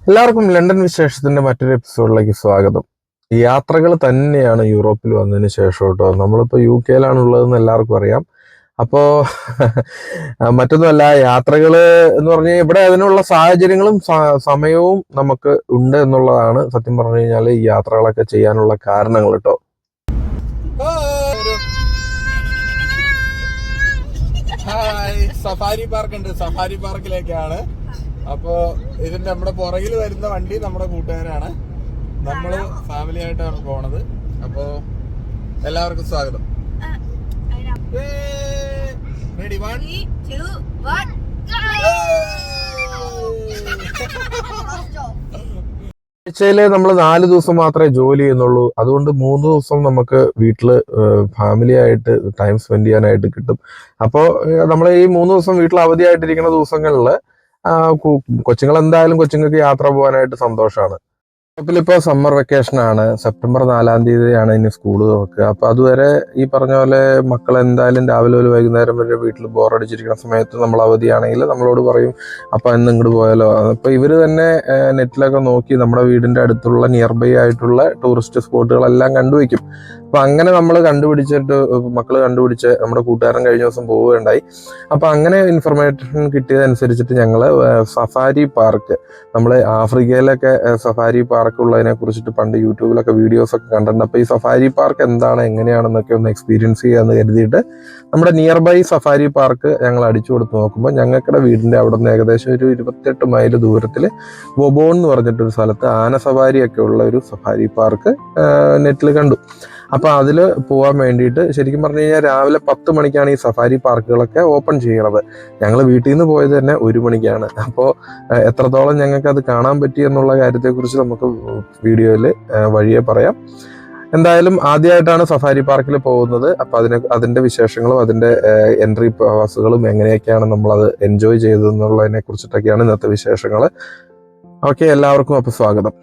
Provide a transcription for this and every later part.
എല്ലാവർക്കും ലണ്ടൻ വിശേഷത്തിന്റെ മറ്റൊരു എപ്പിസോഡിലേക്ക് സ്വാഗതം. യാത്രകൾ തന്നെയാണ് യൂറോപ്പിൽ വന്നതിന് ശേഷം കേട്ടോ. നമ്മളിപ്പോ UK ഉള്ളതെന്ന് എല്ലാവർക്കും അറിയാം. അപ്പോ മറ്റൊന്നുമല്ല, യാത്രകള് എന്ന് പറഞ്ഞാൽ ഇവിടെ അതിനുള്ള സാഹചര്യങ്ങളും സമയവും നമുക്ക് ഉണ്ട് എന്നുള്ളതാണ് സത്യം പറഞ്ഞു കഴിഞ്ഞാൽ ഈ യാത്രകളൊക്കെ ചെയ്യാനുള്ള കാരണങ്ങൾ കേട്ടോ. സഫാരി പാർക്ക് ഉണ്ട്, സഫാരി പാർക്കിലേക്കാണ്. അപ്പോ ഇതിന്റെ നമ്മുടെ പുറകിൽ വരുന്ന വണ്ടി നമ്മുടെ കൂട്ടുകാരാണ്. നമ്മള് ഫാമിലി ആയിട്ടാണ് പോണത്. അപ്പോ എല്ലാവർക്കും സ്വാഗതം. റെഡി, 1 2 1 ആഴ്ചയില് നമ്മൾ 4 ദിവസം മാത്രമേ ജോലി ചെയ്യുന്നുള്ളൂ. അതുകൊണ്ട് 3 ദിവസം നമുക്ക് വീട്ടില് ഫാമിലി ആയിട്ട് ടൈം സ്പെൻഡ് ചെയ്യാനായിട്ട് കിട്ടും. അപ്പോൾ നമ്മൾ ഈ 3 ദിവസം വീട്ടിൽ അവധിയായിട്ടിരിക്കുന്ന ദിവസങ്ങളില് കൊച്ചുങ്ങൾ എന്തായാലും കൊച്ചുങ്ങൾക്ക് യാത്ര പോകാനായിട്ട് സന്തോഷമാണ്. ഇപ്പോ സമ്മർ വെക്കേഷൻ ആണ്. സെപ്റ്റംബർ 4-ാം തീയതിയാണ് ഇനി സ്കൂൾ തുറക്കുക. അപ്പൊ അതുവരെ ഈ പറഞ്ഞ പോലെ മക്കൾ എന്തായാലും രാവിലെ ഒരു വൈകുന്നേരം വരെ വീട്ടിൽ ബോറടിച്ചിരിക്കുന്ന സമയത്ത് നമ്മൾ അവധിയാണെങ്കിൽ നമ്മളോട് പറയും, അപ്പൊ ഇന്ന് ഇങ്ങോട്ട് പോയാലോ. അപ്പൊ ഇവര് തന്നെ നെറ്റിലൊക്കെ നോക്കി നമ്മുടെ വീടിന്റെ അടുത്തുള്ള നിയർ ബൈ ആയിട്ടുള്ള ടൂറിസ്റ്റ് സ്പോട്ടുകളെല്ലാം കണ്ടുവയ്ക്കും. അപ്പൊ അങ്ങനെ നമ്മൾ മക്കള് കണ്ടുപിടിച്ച് നമ്മുടെ കൂട്ടുകാരൻ കഴിഞ്ഞ ദിവസം പോവുകയുണ്ടായി. അപ്പൊ അങ്ങനെ ഇൻഫർമേഷൻ കിട്ടിയതനുസരിച്ചിട്ട് ഞങ്ങള് സഫാരി പാർക്ക്, നമ്മള് ആഫ്രിക്കയിലൊക്കെ സഫാരി പാർക്ക് ഉള്ളതിനെ കുറിച്ചിട്ട് പണ്ട് യൂട്യൂബിലൊക്കെ വീഡിയോസ് ഒക്കെ കണ്ടിട്ടുണ്ട്. അപ്പൊ ഈ സഫാരി പാർക്ക് എന്താണ്, എങ്ങനെയാണെന്നൊക്കെ ഒന്ന് എക്സ്പീരിയൻസ് ചെയ്യാന്ന് കരുതിയിട്ട് നമ്മുടെ നിയർ ബൈ സഫാരി പാർക്ക് ഞങ്ങൾ അടിച്ചു കൊടുത്ത് നോക്കുമ്പോൾ ഞങ്ങളുടെ വീടിന്റെ അവിടെ നിന്ന് ഏകദേശം ഒരു 28 മൈൽ ദൂരത്തിൽ വൊബോൺ എന്ന് പറഞ്ഞിട്ടൊരു സ്ഥലത്ത് ആന സഫാരി ഒക്കെ ഉള്ള ഒരു സഫാരി പാർക്ക് നെറ്റിൽ കണ്ടു. അപ്പൊ അതില് പോകാൻ വേണ്ടിയിട്ട് ശരിക്കും പറഞ്ഞു കഴിഞ്ഞാൽ രാവിലെ 10 മണിക്കാണ് ഈ സഫാരി പാർക്കുകളൊക്കെ ഓപ്പൺ ചെയ്യണത്. ഞങ്ങൾ വീട്ടിൽ നിന്ന് പോയത് തന്നെ 1 മണിക്കാണ്. അപ്പോൾ എത്രത്തോളം ഞങ്ങൾക്ക് അത് കാണാൻ പറ്റി എന്നുള്ള കാര്യത്തെക്കുറിച്ച് നമുക്ക് വീഡിയോയിൽ വഴിയെ പറയാം. എന്തായാലും ആദ്യമായിട്ടാണ് സഫാരി പാർക്കിൽ പോകുന്നത്. അപ്പൊ അതിന്റെ വിശേഷങ്ങളും അതിന്റെ എൻട്രി പാസുകളും എങ്ങനെയൊക്കെയാണ് നമ്മളത് എൻജോയ് ചെയ്തതെന്നുള്ളതിനെ കുറിച്ചിട്ടൊക്കെയാണ് ഇന്നത്തെ വിശേഷങ്ങൾ. ഓക്കെ, എല്ലാവർക്കും അപ്പൊ സ്വാഗതം.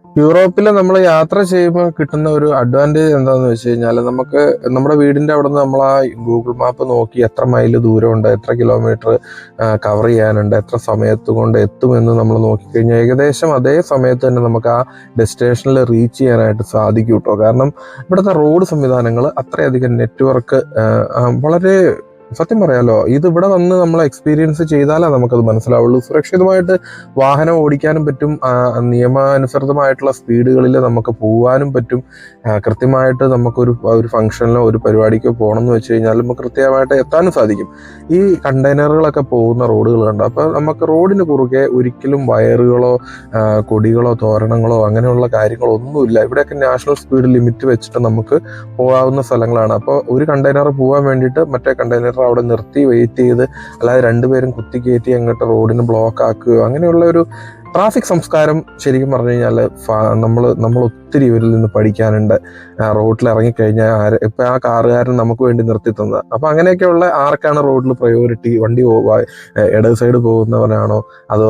യൂറോപ്പിൽ നമ്മൾ യാത്ര ചെയ്യുമ്പോൾ കിട്ടുന്ന ഒരു അഡ്വാൻറ്റേജ് എന്താണെന്ന് വെച്ച് കഴിഞ്ഞാൽ, നമുക്ക് നമ്മുടെ വീടിന്റെ അവിടെ നിന്ന് നമ്മൾ ആ ഗൂഗിൾ മാപ്പ് നോക്കി എത്ര മൈൽ ദൂരമുണ്ട്, എത്ര കിലോമീറ്റർ കവർ ചെയ്യാനുണ്ട്, എത്ര സമയത്ത് കൊണ്ട് എത്തുമെന്ന് നമ്മൾ നോക്കിക്കഴിഞ്ഞാൽ ഏകദേശം അതേ സമയത്ത് തന്നെ നമുക്ക് ആ ഡെസ്റ്റിനേഷനിൽ റീച്ച് ചെയ്യാനായിട്ട് സാധിക്കും കേട്ടോ. കാരണം ഇവിടുത്തെ റോഡ് സംവിധാനങ്ങൾ അത്രയധികം നെറ്റ്വർക്ക് വളരെ, സത്യം പറയാലോ, ഇത് ഇവിടെ വന്ന് നമ്മൾ എക്സ്പീരിയൻസ് ചെയ്താലേ നമുക്കത് മനസ്സിലാവുള്ളൂ. സുരക്ഷിതമായിട്ട് വാഹനം ഓടിക്കാനും പറ്റും, നിയമാനുസൃതമായിട്ടുള്ള സ്പീഡുകളിൽ നമുക്ക് പോകാനും പറ്റും. കൃത്യമായിട്ട് നമുക്കൊരു ഫംഗ്ഷനിലോ ഒരു പരിപാടിക്കോ പോകണം എന്ന് വെച്ച് കഴിഞ്ഞാൽ നമുക്ക് കൃത്യമായിട്ട് എത്താനും സാധിക്കും. ഈ കണ്ടെയ്നറുകളൊക്കെ പോകുന്ന റോഡുകളുണ്ട്. അപ്പോൾ നമുക്ക് റോഡിന് കുറുകെ ഒരിക്കലും വയറുകളോ കൊടികളോ തോരണങ്ങളോ അങ്ങനെയുള്ള കാര്യങ്ങളോ ഒന്നുമില്ല. ഇവിടെയൊക്കെ നാഷണൽ സ്പീഡ് ലിമിറ്റ് വെച്ചിട്ട് നമുക്ക് പോകാവുന്ന സ്ഥലങ്ങളാണ്. അപ്പോൾ ഒരു കണ്ടെയ്നർ പോകാൻ വേണ്ടിയിട്ട് മറ്റേ കണ്ടെയ്നർ അവിടെ നിർത്തി വെയിറ്റ് ചെയ്ത്, അല്ലാതെ രണ്ടുപേരും കുത്തിക്കയറ്റി അങ്ങോട്ട് റോഡിന് ബ്ലോക്ക് ആക്കുകയോ അങ്ങനെയുള്ള ഒരു ട്രാഫിക് സംസ്കാരം ശരിക്കും പറഞ്ഞു കഴിഞ്ഞാൽ നമ്മൾ ഒത്തിരി ഇവരിൽ നിന്ന് പഠിക്കാനുണ്ട്. റോഡിൽ ഇറങ്ങിക്കഴിഞ്ഞാൽ ഇപ്പൊ ആ കാറുകാരൻ നമുക്ക് വേണ്ടി നിർത്തി തന്നത്. അപ്പൊ അങ്ങനെയൊക്കെയുള്ള ആർക്കാണ് റോഡിൽ പ്രയോറിറ്റി? വണ്ടി ഇടത് സൈഡ് പോകുന്നവനാണോ, അതോ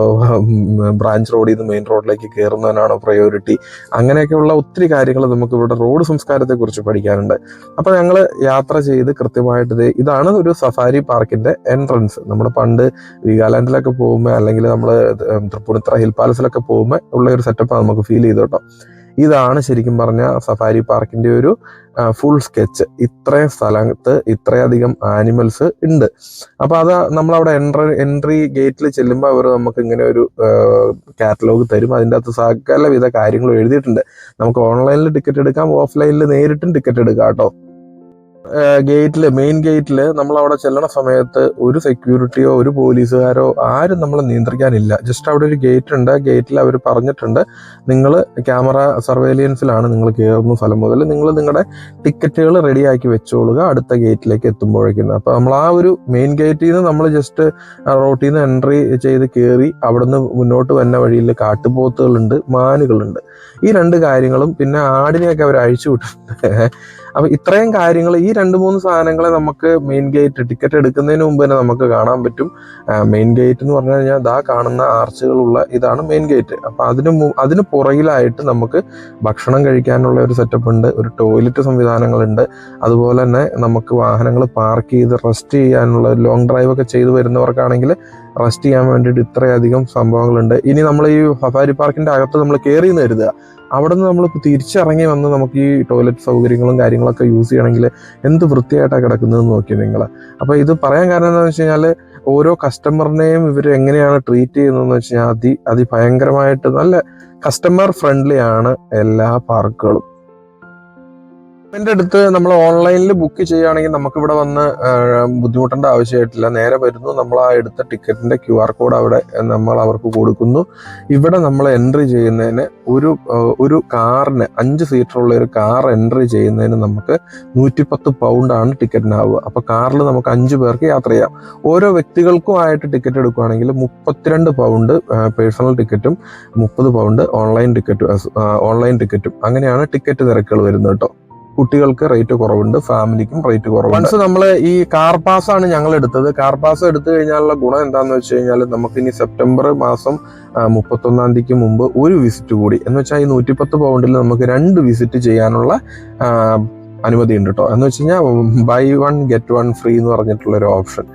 ബ്രാഞ്ച് റോഡിൽ നിന്ന് മെയിൻ റോഡിലേക്ക് കയറുന്നവനാണോ പ്രയോറിറ്റി? അങ്ങനെയൊക്കെയുള്ള ഒത്തിരി കാര്യങ്ങൾ നമുക്ക് ഇവിടെ റോഡ് സംസ്കാരത്തെ കുറിച്ച് പഠിക്കാനുണ്ട്. അപ്പൊ ഞങ്ങൾ യാത്ര ചെയ്ത് കൃത്യമായിട്ട് ഇതാണ് ഒരു സഫാരി പാർക്കിന്റെ എൻട്രൻസ്. നമ്മൾ പണ്ട് വീഗാലാൻഡിലൊക്കെ പോകുമ്പോൾ, അല്ലെങ്കിൽ നമ്മൾ തൃപ്പൂണിത്തറ ഹിൽ പാലസിലൊക്കെ പോകുമ്പോൾ ഉള്ള ഒരു സെറ്റപ്പാണ് നമുക്ക് ഫീൽ ചെയ്തു കേട്ടോ. ഇതാണ് ശരിക്കും പറഞ്ഞ സഫാരി പാർക്കിന്റെ ഒരു ഫുൾ സ്കെച്ച്. ഇത്രയും സ്ഥലത്ത് ഇത്രയധികം ആനിമൽസ് ഉണ്ട്. അപ്പൊ അത് നമ്മളവിടെ എൻട്രി ഗേറ്റിൽ ചെല്ലുമ്പോൾ അവർ നമുക്ക് ഇങ്ങനെ ഒരു കാറ്റലോഗ് തരും. അതിൻ്റെ അകത്ത് സകലവിധ കാര്യങ്ങളും എഴുതിയിട്ടുണ്ട്. നമുക്ക് ഓൺലൈനിൽ ടിക്കറ്റ് എടുക്കാം, ഓഫ്ലൈനിൽ നേരിട്ടും ടിക്കറ്റ് എടുക്കാം കേട്ടോ. മെയിൻ ഗേറ്റില് നമ്മൾ അവിടെ ചെല്ലണ സമയത്ത് ഒരു സെക്യൂരിറ്റിയോ ഒരു പോലീസുകാരോ ആരും നമ്മളെ നിയന്ത്രിക്കാനില്ല. ജസ്റ്റ് അവിടെ ഒരു ഗേറ്റ് ഉണ്ട്. ഗേറ്റിൽ അവർ പറഞ്ഞിട്ടുണ്ട്, നിങ്ങൾ ക്യാമറ സർവേലിയൻസിലാണ് നിങ്ങൾ കയറുന്ന സ്ഥലം മുതൽ നിങ്ങൾ നിങ്ങളുടെ ടിക്കറ്റുകൾ റെഡിയാക്കി വെച്ചോളുക അടുത്ത ഗേറ്റിലേക്ക് എത്തുമ്പോഴേക്കും. അപ്പൊ നമ്മൾ ആ ഒരു മെയിൻ ഗേറ്റിൽ നിന്ന് നമ്മൾ ജസ്റ്റ് റോട്ടിൽ നിന്ന് എൻട്രി ചെയ്ത് കയറി അവിടുന്ന് മുന്നോട്ട് വന്ന വഴിയിൽ കാട്ടുപോത്തുകളുണ്ട്, മാനുകളുണ്ട്. ഈ 2 കാര്യങ്ങളും, പിന്നെ ആടിനെയൊക്കെ അവർ അഴിച്ചു വിട്ടിട്ടുണ്ട്. അപ്പൊ ഇത്രയും കാര്യങ്ങൾ, ഈ 2-3 സാധനങ്ങളെ നമുക്ക് മെയിൻ ഗേറ്റ് ടിക്കറ്റ് എടുക്കുന്നതിന് മുമ്പ് തന്നെ നമുക്ക് കാണാൻ പറ്റും. മെയിൻ ഗേറ്റ് എന്ന് പറഞ്ഞു കഴിഞ്ഞാൽ ദാ കാണുന്ന ആർച്ചുകളുള്ള ഇതാണ് മെയിൻ ഗേറ്റ്. അപ്പൊ അതിന് പുറകിലായിട്ട് നമുക്ക് ഭക്ഷണം കഴിക്കാനുള്ള ഒരു സെറ്റപ്പ് ഉണ്ട്, ഒരു ടോയ്ലറ്റ് സംവിധാനങ്ങളുണ്ട്. അതുപോലെ തന്നെ നമുക്ക് വാഹനങ്ങൾ പാർക്ക് ചെയ്ത് റെസ്റ്റ് ചെയ്യാനുള്ള, ലോങ് ഡ്രൈവ് ഒക്കെ ചെയ്തു വരുന്നവർക്കാണെങ്കിൽ റെസ്റ്റ് ചെയ്യാൻ വേണ്ടിയിട്ട് ഇത്രയധികം സംഭവങ്ങളുണ്ട്. ഇനി നമ്മൾ ഈ സഫാരി പാർക്കിന്റെ അകത്ത് നമ്മൾ കയറി എന്ന് കരുതുക, അവിടെ നിന്ന് നമ്മൾ തിരിച്ചിറങ്ങി വന്ന് നമുക്ക് ഈ ടോയ്ലറ്റ് സൗകര്യങ്ങളും കാര്യങ്ങളൊക്കെ യൂസ് ചെയ്യണമെങ്കിൽ എന്ത് വൃത്തിയായിട്ടാണ് കിടക്കുന്നതെന്ന് നോക്കി നിങ്ങൾ. അപ്പോൾ ഇത് പറയാൻ കാരണം എന്താണെന്ന് വെച്ച് കഴിഞ്ഞാൽ ഓരോ കസ്റ്റമറിനെയും ഇവർ എങ്ങനെയാണ് ട്രീറ്റ് ചെയ്യുന്നതെന്ന് വെച്ച് കഴിഞ്ഞാൽ അതിഭയങ്കരമായിട്ട് നല്ല കസ്റ്റമർ ഫ്രണ്ട്ലി ആണ് എല്ലാ പാർക്കുകളും. എൻ്റെ അടുത്ത് നമ്മൾ ഓൺലൈനിൽ ബുക്ക് ചെയ്യുകയാണെങ്കിൽ നമുക്കിവിടെ വന്ന് ബുദ്ധിമുട്ടേണ്ട ആവശ്യമായിട്ടില്ല. നേരെ വരുന്നു, നമ്മൾ ആ എടുത്ത ടിക്കറ്റിൻ്റെ QR കോഡ് അവിടെ നമ്മൾ അവർക്ക് കൊടുക്കുന്നു. ഇവിടെ നമ്മൾ എൻട്രി ചെയ്യുന്നതിന് ഒരു കാറിന് 5 സീറ്ററുള്ള ഒരു കാർ എൻട്രി ചെയ്യുന്നതിന് നമുക്ക് 110 പൗണ്ടാണ് ടിക്കറ്റിനാവുക. അപ്പോൾ കാറിൽ നമുക്ക് 5 പേർക്ക് യാത്ര ചെയ്യാം. ഓരോ വ്യക്തികൾക്കുമായിട്ട് ടിക്കറ്റ് എടുക്കുകയാണെങ്കിൽ 32 പൗണ്ട് പേഴ്സണൽ ടിക്കറ്റും 30 പൗണ്ട് ഓൺലൈൻ ടിക്കറ്റും അങ്ങനെയാണ് ടിക്കറ്റ് നിരക്കുകൾ വരുന്നത് കേട്ടോ. കുട്ടികൾക്ക് റേറ്റ് കുറവുണ്ട്, ഫാമിലിക്കും റേറ്റ് കുറവുണ്ട്. വൺസ് നമ്മൾ ഈ കാർ പാസ് ആണ് ഞങ്ങൾ എടുത്തത്. കാർ പാസ് എടുത്തു കഴിഞ്ഞാലുള്ള ഗുണം എന്താണെന്ന് വെച്ച് കഴിഞ്ഞാൽ നമുക്ക് ഇനി സെപ്റ്റംബർ മാസം 31-ാം തീയതിക്ക് മുമ്പ് ഒരു വിസിറ്റ് കൂടി, എന്ന് വെച്ചാൽ ഈ 110 പൗണ്ടിൽ നമുക്ക് 2 വിസിറ്റ് ചെയ്യാനുള്ള അനുമതി ഉണ്ട് കേട്ടോ. എന്ന് വെച്ച് കഴിഞ്ഞാൽ ബൈ 1 ഗെറ്റ് 1 ഫ്രീ എന്ന് പറഞ്ഞിട്ടുള്ളൊരു ഓപ്ഷൻ.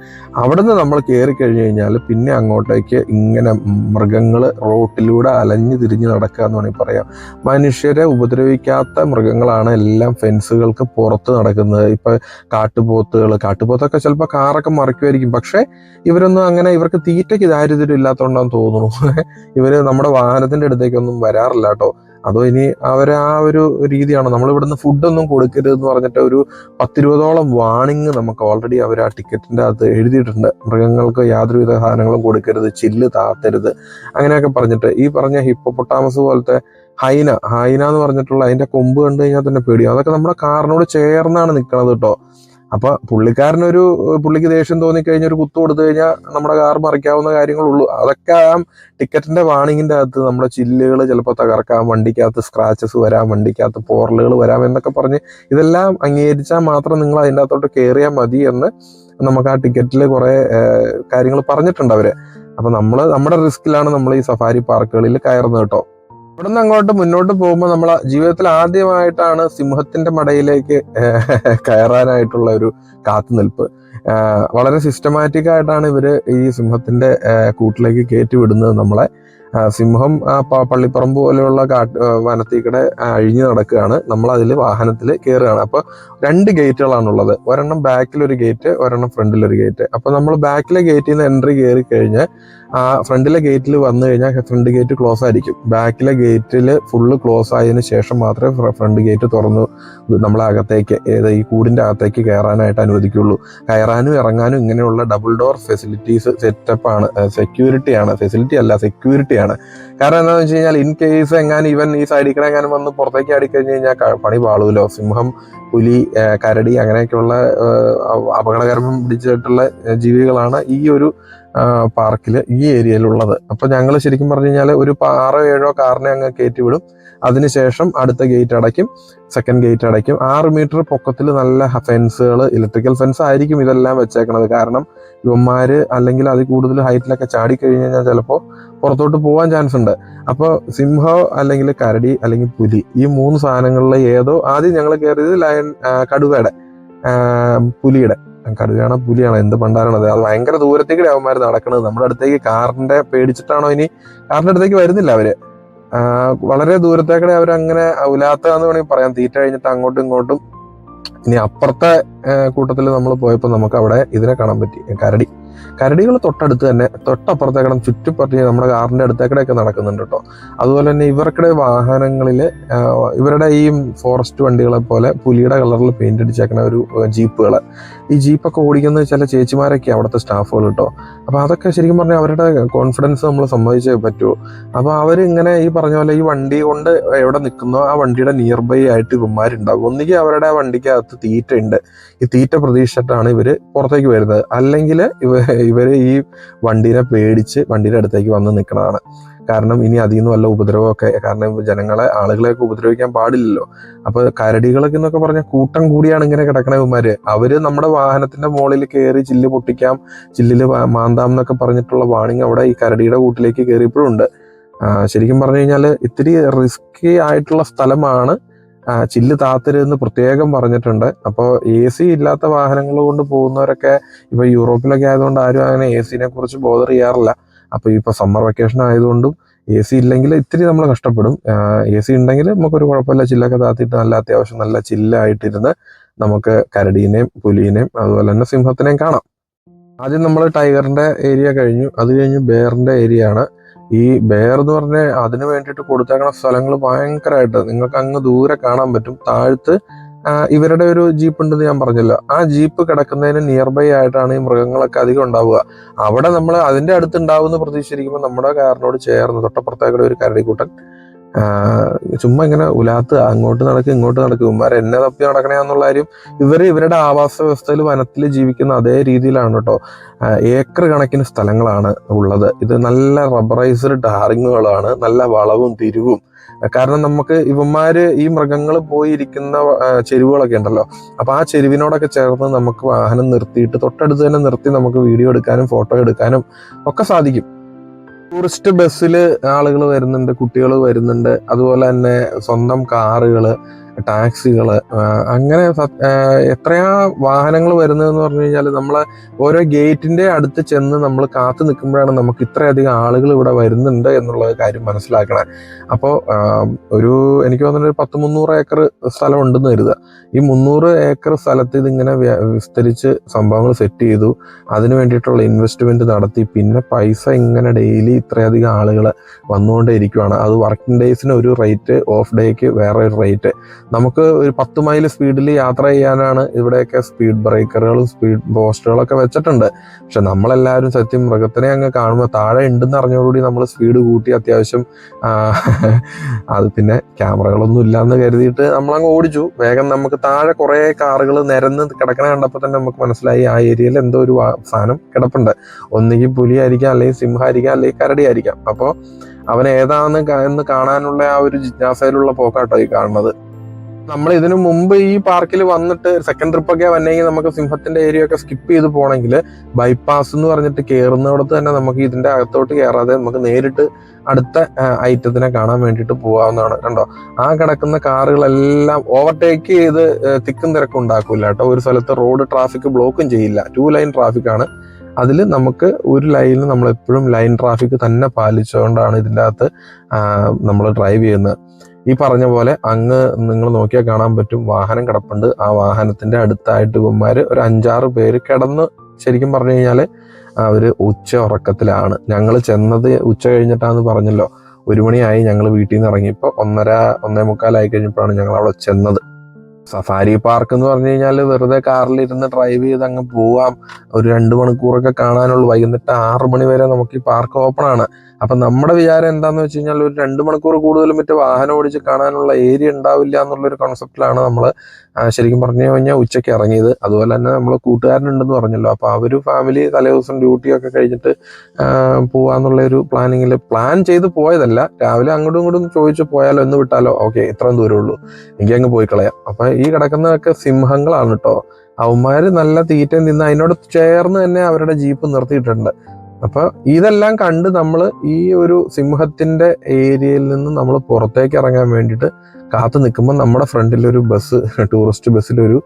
അവിടെ നിന്ന് നമ്മൾ കയറി കഴിഞ്ഞ് കഴിഞ്ഞാൽ പിന്നെ അങ്ങോട്ടേക്ക് ഇങ്ങനെ മൃഗങ്ങൾ റോട്ടിലൂടെ അലഞ്ഞു തിരിഞ്ഞ് നടക്കുക എന്ന് വേണമെങ്കിൽ പറയാം. മനുഷ്യരെ ഉപദ്രവിക്കാത്ത മൃഗങ്ങളാണ് എല്ലാം ഫെൻസുകൾക്ക് പുറത്ത് നടക്കുന്നത്. ഇപ്പം കാട്ടുപോത്തൊക്കെ ചിലപ്പോൾ കാറൊക്കെ മറിക്കുമായിരിക്കും, പക്ഷേ ഇവരൊന്നും അങ്ങനെ, ഇവർക്ക് തീറ്റയ്ക്ക് ദാരിദ്ര്യം ഇല്ലാത്തതുകൊണ്ടാന്ന് തോന്നുന്നു. ഇവര് നമ്മുടെ വാഹനത്തിന്റെ അടുത്തേക്കൊന്നും വരാറില്ല കേട്ടോ. അതോ ഇനി അവരെ ആ ഒരു രീതിയാണ്, നമ്മൾ ഇവിടുന്ന് ഫുഡൊന്നും കൊടുക്കരുത് എന്ന് പറഞ്ഞിട്ട് ഒരു 10-20ഓളം വാണിംഗ് നമുക്ക് ഓൾറെഡി അവർ ആ ടിക്കറ്റിൻ്റെ അകത്ത് എഴുതിയിട്ടുണ്ട്. മൃഗങ്ങൾക്ക് യാതൊരുവിധ സാധനങ്ങളും കൊടുക്കരുത്, ചില്ല് താത്തരുത്, അങ്ങനെയൊക്കെ പറഞ്ഞിട്ട്. ഈ പറഞ്ഞ ഹിപ്പോപ്പൊട്ടാമസ് പോലത്തെ ഹൈന എന്ന് പറഞ്ഞിട്ടുള്ള അതിന്റെ കൊമ്പ് കണ്ടു കഴിഞ്ഞാൽ തന്നെ പേടിയും. അതൊക്കെ നമ്മുടെ കാറിനോട് ചേർന്നാണ് നിൽക്കുന്നത് കേട്ടോ. അപ്പൊ പുള്ളിക്ക് ദേഷ്യം തോന്നിക്കഴിഞ്ഞാൽ ഒരു കുത്തു കൊടുത്തു കഴിഞ്ഞാൽ നമ്മുടെ കാർ മറിക്കാവുന്ന കാര്യങ്ങളുള്ളൂ. അതൊക്കെ ആ ടിക്കറ്റിന്റെ വാണിങ്ങിന്റെ അകത്ത് നമ്മുടെ ചില്ലുകൾ ചിലപ്പോൾ തകർക്കാം, വണ്ടിക്കകത്ത് സ്ക്രാച്ചസ് വരാം, വണ്ടിക്കകത്ത് പോറലുകൾ വരാം എന്നൊക്കെ പറഞ്ഞ് ഇതെല്ലാം അംഗീകരിച്ചാൽ മാത്രം നിങ്ങൾ അതിൻ്റെ അകത്തോട്ട് കയറിയാൽ മതി എന്ന് നമുക്ക് ആ ടിക്കറ്റിൽ കുറെ കാര്യങ്ങൾ പറഞ്ഞിട്ടുണ്ട് അവര്. അപ്പൊ നമ്മുടെ റിസ്കിലാണ് നമ്മൾ ഈ സഫാരി പാർക്കുകളിൽ കയറുന്നത് കേട്ടോ. ഇവിടുന്ന് അങ്ങോട്ട് മുന്നോട്ട് പോകുമ്പോൾ നമ്മളെ ജീവിതത്തിൽ ആദ്യമായിട്ടാണ് സിംഹത്തിന്റെ മടയിലേക്ക് കയറാനായിട്ടുള്ള ഒരു കാത്തുനിൽപ്പ്. വളരെ സിസ്റ്റമാറ്റിക് ആയിട്ടാണ് ഇവര് ഈ സിംഹത്തിന്റെ കൂട്ടിലേക്ക് കയറ്റി വിടുന്നത് നമ്മളെ. സിംഹം പള്ളിപ്പറമ്പ് പോലെയുള്ള വനത്തിൽക്കൂടെ അഴിഞ്ഞു നടക്കുകയാണ്, നമ്മൾ അതിൽ വാഹനത്തിൽ കയറുകയാണ്. അപ്പോൾ 2 ഗേറ്റുകളാണുള്ളത്, ഒരെണ്ണം ബാക്കിലൊരു ഗേറ്റ്, ഒരെണ്ണം ഫ്രണ്ടിലൊരു ഗേറ്റ്. അപ്പോൾ നമ്മൾ ബാക്കിലെ ഗേറ്റിൽ നിന്ന് എൻട്രി കയറി കഴിഞ്ഞ് ആ ഫ്രണ്ടിലെ ഗേറ്റിൽ വന്നു കഴിഞ്ഞാൽ ഫ്രണ്ട് ഗേറ്റ് ക്ലോസ് ആയിരിക്കും. ബാക്കിലെ ഗേറ്റിൽ ഫുള്ള് ക്ലോസ് ആയതിനു ശേഷം മാത്രമേ ഫ്രണ്ട് ഗേറ്റ് തുറന്നു നമ്മളെ അകത്തേക്ക്, ഈ കൂടിന്റെ അകത്തേക്ക് കയറാനായിട്ട് അനുവദിക്കുള്ളൂ. കയറാനും ഇറങ്ങാനും ഇങ്ങനെയുള്ള ഡബിൾ ഡോർ ഫെസിലിറ്റീസ് സെറ്റപ്പാണ്, സെക്യൂരിറ്റിയാണ്. കാരണം എന്താണെന്ന് വെച്ച് കഴിഞ്ഞാൽ ഇൻ കേസ് ഇവൻ ഈ സൈഡിൽ കൂടെ എങ്ങാനും വന്ന് പുറത്തേക്ക് ആടിക്കഴിഞ്ഞ് കഴിഞ്ഞാൽ പണി പാളൂലോ. സിംഹം, പുലി, കരടി അങ്ങനെയൊക്കെയുള്ള അപകടകരം പിടിച്ചിട്ടുള്ള ജീവികളാണ് ഈ ഒരു പാർക്കിൽ, ഈ ഏരിയയിലുള്ളത്. അപ്പൊ ഞങ്ങൾ ശരിക്കും പറഞ്ഞു കഴിഞ്ഞാൽ ഒരു 6-7 കാറിനെ അങ്ങ് കയറ്റി വിടും. അതിനുശേഷം അടുത്ത ഗേറ്റ് അടയ്ക്കും, സെക്കൻഡ് ഗേറ്റ് അടയ്ക്കും. 6 മീറ്റർ പൊക്കത്തിൽ നല്ല ഫെൻസുകൾ, ഇലക്ട്രിക്കൽ ഫെൻസ് ആയിരിക്കും ഇതെല്ലാം വെച്ചേക്കണത്. കാരണം ഇവന്മാര് അല്ലെങ്കിൽ അതിൽ കൂടുതൽ ഹൈറ്റിലൊക്കെ ചാടിക്കഴിഞ്ഞ് കഴിഞ്ഞാൽ ചിലപ്പോൾ പുറത്തോട്ട് പോകാൻ ചാൻസ് ഉണ്ട്. അപ്പോൾ സിംഹം അല്ലെങ്കിൽ കരടി അല്ലെങ്കിൽ പുലി, ഈ 3 സാധനങ്ങളിൽ ഏതോ, ആദ്യം ഞങ്ങൾ കയറിയത് കടുവയാണോ പുലിയാണോ എന്ത് പണ്ടാരണത്, അത് ഭയങ്കര ദൂരത്തേക്ക് അവന്മാർ നടക്കണത്. നമ്മുടെ അടുത്തേക്ക് കാറിന്റെ പേടിച്ചിട്ടാണോ ഇനി കാറിന്റെ അടുത്തേക്ക് വരുന്നില്ല അവര്. വളരെ ദൂരത്തേക്കടെ അവരങ്ങനെ ഉലാത്താന്ന് വേണമെങ്കിൽ പറയാം. തീറ്റ കഴിഞ്ഞിട്ട് അങ്ങോട്ടും ഇങ്ങോട്ടും. ഇനി അപ്പുറത്തെ കൂട്ടത്തിൽ നമ്മൾ പോയപ്പോൾ നമുക്ക് അവിടെ ഇതിനെ കാണാൻ പറ്റി, കരടികൾ തൊട്ടടുത്ത് തന്നെ, തൊട്ടപ്പുറത്തേക്കണം ചുറ്റിപ്പറ്റി നമ്മുടെ കാറിന്റെ അടുത്തേക്കടെയൊക്കെ നടക്കുന്നുണ്ട് കേട്ടോ. അതുപോലെ തന്നെ ഇവർക്കിടെ വാഹനങ്ങളിൽ ഇവരുടെ ഈ ഫോറസ്റ്റ് വണ്ടികളെ പോലെ പുലിയുടെ കളറിൽ പെയിന്റ് അടിച്ചേക്കുന്ന ഒരു ജീപ്പുകൾ, ഈ ജീപ്പൊക്കെ ഓടിക്കുന്ന ചില ചേച്ചിമാരൊക്കെ അവിടുത്തെ സ്റ്റാഫുകൾ കേട്ടോ. അപ്പൊ അതൊക്കെ ശരിക്കും പറഞ്ഞാൽ അവരുടെ കോൺഫിഡൻസ് നമ്മൾ സമ്മതിച്ചേ പറ്റുമോ. അപ്പൊ അവരിങ്ങനെ ഈ പറഞ്ഞ പോലെ ഈ വണ്ടി കൊണ്ട് എവിടെ നിൽക്കുന്നോ ആ വണ്ടിയുടെ നിയർ ബൈ ആയിട്ട് ഇവന്മാരുണ്ടാവും. ഒന്നുകിൽ അവരുടെ വണ്ടിക്കകത്ത് തീറ്റ ഉണ്ട്, ഈ തീറ്റ പ്രതീക്ഷിച്ചിട്ടാണ് ഇവര് പുറത്തേക്ക് വരുന്നത്. അല്ലെങ്കിൽ ഇവര് ഈ വണ്ടീനെ പേടിച്ച് വണ്ടിയുടെ അടുത്തേക്ക് വന്ന് നിൽക്കുന്നതാണ്. കാരണം ഇനി അതിൽ നിന്ന് വല്ല ഉപദ്രവമൊക്കെ, കാരണം ആളുകളെയൊക്കെ ഉപദ്രവിക്കാൻ പാടില്ലല്ലോ. അപ്പൊ കരടികളൊക്കെ എന്നൊക്കെ പറഞ്ഞ കൂട്ടം കൂടിയാണ് ഇങ്ങനെ കിടക്കണ ഇവന്മാര്. അവര് നമ്മുടെ വാഹനത്തിന്റെ മുകളിൽ കയറി ചില്ല് പൊട്ടിക്കാം, ചില്ലില് മാന്താം എന്നൊക്കെ പറഞ്ഞിട്ടുള്ള വാണിംഗ് അവിടെ ഈ കരടിയുടെ കൂട്ടിലേക്ക് കയറിയപ്പോഴുണ്ട്. ശരിക്കും പറഞ്ഞു കഴിഞ്ഞാൽ ഇത്തിരി റിസ്കി ആയിട്ടുള്ള സ്ഥലമാണ്. ചില്ല് താത്തരുതെന്ന് പ്രത്യേകം പറഞ്ഞിട്ടുണ്ട്. അപ്പോൾ AC ഇല്ലാത്ത വാഹനങ്ങൾ കൊണ്ട് പോകുന്നവരൊക്കെ ഇപ്പൊ യൂറോപ്പിലൊക്കെ ആയതുകൊണ്ട് ആരും അങ്ങനെ AC കുറിച്ച് ബോധർ ചെയ്യാറില്ല. അപ്പൊ ഇപ്പൊ സമ്മർ വെക്കേഷൻ ആയതുകൊണ്ടും AC ഇല്ലെങ്കിൽ ഇത്തിരി നമ്മൾ കഷ്ടപ്പെടും. AC ഉണ്ടെങ്കിൽ നമുക്കൊരു കുഴപ്പമില്ല, ചില്ലൊക്കെ താത്തിയിട്ട് നല്ല അത്യാവശ്യം നല്ല ചില്ലായിട്ടിരുന്ന് നമുക്ക് കരടീനെയും പുലിനെയും അതുപോലെ തന്നെ സിംഹത്തിനെയും കാണാം. ആദ്യം നമ്മൾ ടൈഗറിന്റെ ഏരിയ കഴിഞ്ഞു, അത് കഴിഞ്ഞ് ബെയറിന്റെ ഏരിയ ആണ്. ഈ ബെയർ എന്ന് പറഞ്ഞാൽ അതിന് വേണ്ടിയിട്ട് കൊടുത്തേക്കുന്ന സ്ഥലങ്ങൾ ഭയങ്കരമായിട്ട് നിങ്ങൾക്ക് അങ്ങ് ദൂരെ കാണാൻ പറ്റും. താഴത്ത് ഇവരുടെ ഒരു ജീപ്പ് ഉണ്ടെന്ന് ഞാൻ പറഞ്ഞല്ലോ, ആ ജീപ്പ് കിടക്കുന്നതിന് നിയർ ബൈ ആയിട്ടാണ് ഈ മൃഗങ്ങളൊക്കെ അധികം ഉണ്ടാവുക. അവിടെ നമ്മൾ അതിന്റെ അടുത്ത് ഉണ്ടാവുമെന്ന് പ്രതീക്ഷിച്ചിരിക്കുമ്പോൾ നമ്മുടെ കാറിനോട് ചേർന്ന് തൊട്ടപ്പുറത്തേക്കൂടെ ഒരു കരടിക്കൂട്ടൻ ചുമ്മാ ഇങ്ങനെ ഉലാത്തുക, അങ്ങോട്ട് നടക്കും ഇങ്ങോട്ട് നടക്കും. ഇവന്മാരെ എന്നെ തപ്പി നടക്കണേന്നുള്ള കാര്യം ഇവരുടെ ആവാസ വ്യവസ്ഥയിൽ വനത്തിൽ ജീവിക്കുന്ന അതേ രീതിയിലാണ് കേട്ടോ. ഏക്കർ കണക്കിന് സ്ഥലങ്ങളാണ് ഉള്ളത്. ഇത് നല്ല റബ്ബറൈസ്ഡ് ടാറിങ്ങുകളാണ്, നല്ല വളവും തിരിവും. കാരണം നമുക്ക് ഇവന്മാര് ഈ മൃഗങ്ങൾ പോയിരിക്കുന്ന ചെരുവുകളൊക്കെ ഉണ്ടല്ലോ, അപ്പൊ ആ ചെരുവിനോടൊക്കെ ചേർന്ന് നമുക്ക് വാഹനം നിർത്തിയിട്ട് തൊട്ടടുത്ത് തന്നെ നിർത്തി നമുക്ക് വീഡിയോ എടുക്കാനും ഫോട്ടോ എടുക്കാനും ഒക്കെ സാധിക്കും. ടൂറിസ്റ്റ് ബസ്സിൽ ആളുകൾ വരുന്നുണ്ട്, കുട്ടികൾ വരുന്നുണ്ട്, അതുപോലെ തന്നെ സ്വന്തം കാറുകള്, ടാക്സികള്, അങ്ങനെ എത്രയാ വാഹനങ്ങൾ വരുന്നതെന്ന് പറഞ്ഞു കഴിഞ്ഞാൽ നമ്മളെ ഓരോ ഗേറ്റിന്റെ അടുത്ത് ചെന്ന് നമ്മൾ കാത്തു നിൽക്കുമ്പോഴാണ് നമുക്ക് ഇത്രയധികം ആളുകൾ ഇവിടെ വരുന്നുണ്ട് എന്നുള്ള കാര്യം മനസ്സിലാക്കണേ. അപ്പോൾ എനിക്ക് തോന്നുന്നത് 100-300 ഏക്കർ സ്ഥലം ഉണ്ടെന്ന് കരുതുക. ഈ 300 ഏക്കർ സ്ഥലത്ത് ഇതിങ്ങനെ വിസ്തരിച്ച് സംഭവങ്ങൾ സെറ്റ് ചെയ്തു, അതിന് വേണ്ടിയിട്ടുള്ള ഇൻവെസ്റ്റ്മെന്റ് നടത്തി, പിന്നെ പൈസ ഇങ്ങനെ ഡെയിലി ഇത്രയധികം ആളുകൾ വന്നുകൊണ്ടേ ഇരിക്കുവാണ്. അത് വർക്കിംഗ് ഡേയ്സിന് ഒരു റേറ്റ്, ഓഫ് ഡേക്ക് വേറെ ഒരു റേറ്റ്. നമുക്ക് ഒരു 10 മൈൽ സ്പീഡിൽ യാത്ര ചെയ്യാനാണ് ഇവിടെയൊക്കെ സ്പീഡ് ബ്രേക്കറുകളും സ്പീഡ് പോസ്റ്റുകളൊക്കെ വെച്ചിട്ടുണ്ട്. പക്ഷെ നമ്മളെല്ലാവരും സത്യം മൃഗത്തിനെ അങ്ങ് കാണുമ്പോൾ താഴെ ഉണ്ടെന്ന് അറിഞ്ഞോടുകൂടി നമ്മൾ സ്പീഡ് കൂട്ടി അത്യാവശ്യം അത് പിന്നെ ക്യാമറകളൊന്നും ഇല്ലാന്ന് കരുതിയിട്ട് നമ്മളങ്ങ് ഓടിച്ചു വേഗം. നമുക്ക് താഴെ കുറെ കാറുകൾ നിരന്ന് കിടക്കണ കണ്ടപ്പോൾ തന്നെ നമുക്ക് മനസ്സിലായി ആ ഏരിയയിൽ എന്തോ ഒരു സാധനം കിടപ്പുണ്ട്. ഒന്നുകിൽ പുലിയായിരിക്കാം, അല്ലെങ്കിൽ സിംഹമായിരിക്കാം, അല്ലെങ്കിൽ കരടിയായിരിക്കാം. അപ്പോൾ അവൻ ഏതാണെന്ന് എന്ന് കാണാനുള്ള ആ ഒരു ജിജ്ഞാസയിലുള്ള പോക്കാട്ടോ ഈ കാണുന്നത്. നമ്മൾ ഇതിനു മുമ്പ് ഈ പാർക്കിൽ വന്നിട്ട് സെക്കൻഡ് ട്രിപ്പൊക്കെ വന്നെങ്കിൽ നമുക്ക് സിംഹത്തിന്റെ ഏരിയ ഒക്കെ സ്കിപ്പ് ചെയ്ത് പോകണമെങ്കിൽ ബൈപ്പാസ് എന്ന് പറഞ്ഞിട്ട് കയറുന്നിടത്ത് തന്നെ നമുക്ക് ഇതിന്റെ അകത്തോട്ട് കയറാതെ നമുക്ക് നേരിട്ട് അടുത്ത ഐറ്റത്തിനെ കാണാൻ വേണ്ടിയിട്ട് പോകാവുന്നതാണ്. കണ്ടോ, ആ കിടക്കുന്ന കാറുകളെല്ലാം ഓവർടേക്ക് ചെയ്ത് തിക്കും തിരക്കും ഉണ്ടാക്കൂല കേട്ടോ. ഒരു സ്ഥലത്ത് റോഡ് ട്രാഫിക് ബ്ലോക്കും ചെയ്യില്ല, 2 ലൈൻ ട്രാഫിക് ആണ്. അതിൽ നമുക്ക് ഒരു ലൈനിൽ നമ്മൾ എപ്പോഴും ലൈൻ ട്രാഫിക് തന്നെ പാലിച്ചുകൊണ്ടാണ് ഇതിൻ്റെ അകത്ത് നമ്മൾ ഡ്രൈവ് ചെയ്യുന്നത്. ഈ പറഞ്ഞ പോലെ അങ്ങ് നിങ്ങൾ നോക്കിയാൽ കാണാൻ പറ്റും വാഹനം കിടപ്പുണ്ട്. ആ വാഹനത്തിന്റെ അടുത്തായിട്ട് ഇവന്മാര് ഒരു 5-6 പേര് കിടന്ന് ശരിക്കും പറഞ്ഞു കഴിഞ്ഞാല് അവര് ഉച്ച ഉറക്കത്തിലാണ്. ഞങ്ങൾ ചെന്നത് ഉച്ച കഴിഞ്ഞിട്ടാന്ന് പറഞ്ഞല്ലോ. 1 മണിയായി ഞങ്ങൾ വീട്ടിൽ നിന്ന് ഇറങ്ങിയപ്പോൾ 1:30-1:45 കഴിഞ്ഞപ്പോഴാണ് ഞങ്ങൾ അവിടെ ചെന്നത്. സഫാരി പാർക്ക് എന്ന് പറഞ്ഞു കഴിഞ്ഞാൽ വെറുതെ കാറിലിരുന്ന് ഡ്രൈവ് ചെയ്ത് അങ്ങ് പോവാം, ഒരു 2 മണിക്കൂറൊക്കെ കാണാനുള്ളൂ. വൈകുന്നേരം 6 മണി വരെ നമുക്ക് ഈ പാർക്ക് ഓപ്പൺ ആണ്. അപ്പൊ നമ്മുടെ വിചാരം എന്താന്ന് വെച്ച് കഴിഞ്ഞാൽ ഒരു 2 മണിക്കൂർ കൂടുതലും മറ്റേ വാഹനം ഓടിച്ച് കാണാനുള്ള ഏരിയ ഉണ്ടാവില്ല എന്നുള്ളൊരു കോൺസെപ്റ്റിലാണ് നമ്മൾ ശരിക്കും പറഞ്ഞു കഴിഞ്ഞാൽ ഉച്ചയ്ക്ക് ഇറങ്ങിയത്. അതുപോലെ തന്നെ നമ്മൾ കൂട്ടുകാരനുണ്ടെന്ന് പറഞ്ഞല്ലോ, അപ്പൊ അവര് ഫാമിലി തലേദിവസം ഡ്യൂട്ടിയൊക്കെ കഴിഞ്ഞിട്ട് പോവാന്നുള്ള ഒരു പ്ലാൻ ചെയ്ത് പോയതല്ല. രാവിലെ അങ്ങോട്ടും ഇങ്ങോട്ടും ചോദിച്ചു പോയാലോ, എന്ന് വിട്ടാലോ, ഓക്കെ ഇത്രയും ദൂരമുള്ളൂ, എനിക്ക് അങ്ങ് പോയി കളയാം. അപ്പൊ ഈ കിടക്കുന്നതൊക്കെ സിംഹങ്ങളാണ് കേട്ടോ. അവന്മാര് നല്ല തീറ്റയും തിന്ന് അതിനോട് ചേർന്ന് തന്നെ അവരുടെ ജീപ്പ് നിർത്തിയിട്ടുണ്ട്. അപ്പൊ ഇതെല്ലാം കണ്ട് നമ്മൾ ഈ ഒരു സിംഹത്തിന്റെ ഏരിയയിൽ നിന്ന് നമ്മൾ പുറത്തേക്ക് ഇറങ്ങാൻ വേണ്ടിയിട്ട് കാത്തു നിൽക്കുമ്പോൾ നമ്മുടെ ഫ്രണ്ടിൽ ഒരു ബസ്, ടൂറിസ്റ്റ് ബസ്സിലൊരു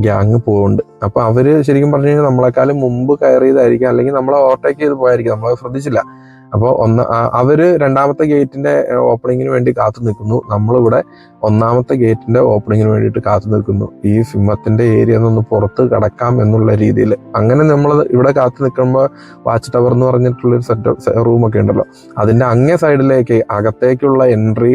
ഗ്യാങ് പോകുന്നുണ്ട്. അപ്പൊ അവര് ശരിക്കും പറഞ്ഞു കഴിഞ്ഞാൽ നമ്മളെക്കാളും മുമ്പ് കയറിയതായിരിക്കും, അല്ലെങ്കിൽ നമ്മളെ ഓവർടേക്ക് ചെയ്ത് പോയായിരിക്കും, നമ്മളത് ശ്രദ്ധിച്ചില്ല. അപ്പോൾ അവര് 2ാമത്തെ ഗേറ്റിന്റെ ഓപ്പണിങ്ങിന് വേണ്ടി കാത്തു നിൽക്കുന്നു, നമ്മളിവിടെ 1ാമത്തെ ഗേറ്റിന്റെ ഓപ്പണിങ്ങിന് വേണ്ടിയിട്ട് കാത്തു നിൽക്കുന്നു. ഈ സിംഹത്തിന്റെ ഏരിയ നിന്ന് പുറത്ത് കടക്കാം എന്നുള്ള രീതിയിൽ. അങ്ങനെ നമ്മൾ ഇവിടെ കാത്തു നിൽക്കുമ്പോൾ വാച്ച് ടവർ എന്ന് പറഞ്ഞിട്ടുള്ളൊരു റൂമൊക്കെ ഉണ്ടല്ലോ, അതിന്റെ അങ്ങേ സൈഡിലേക്ക് അകത്തേക്കുള്ള എൻട്രി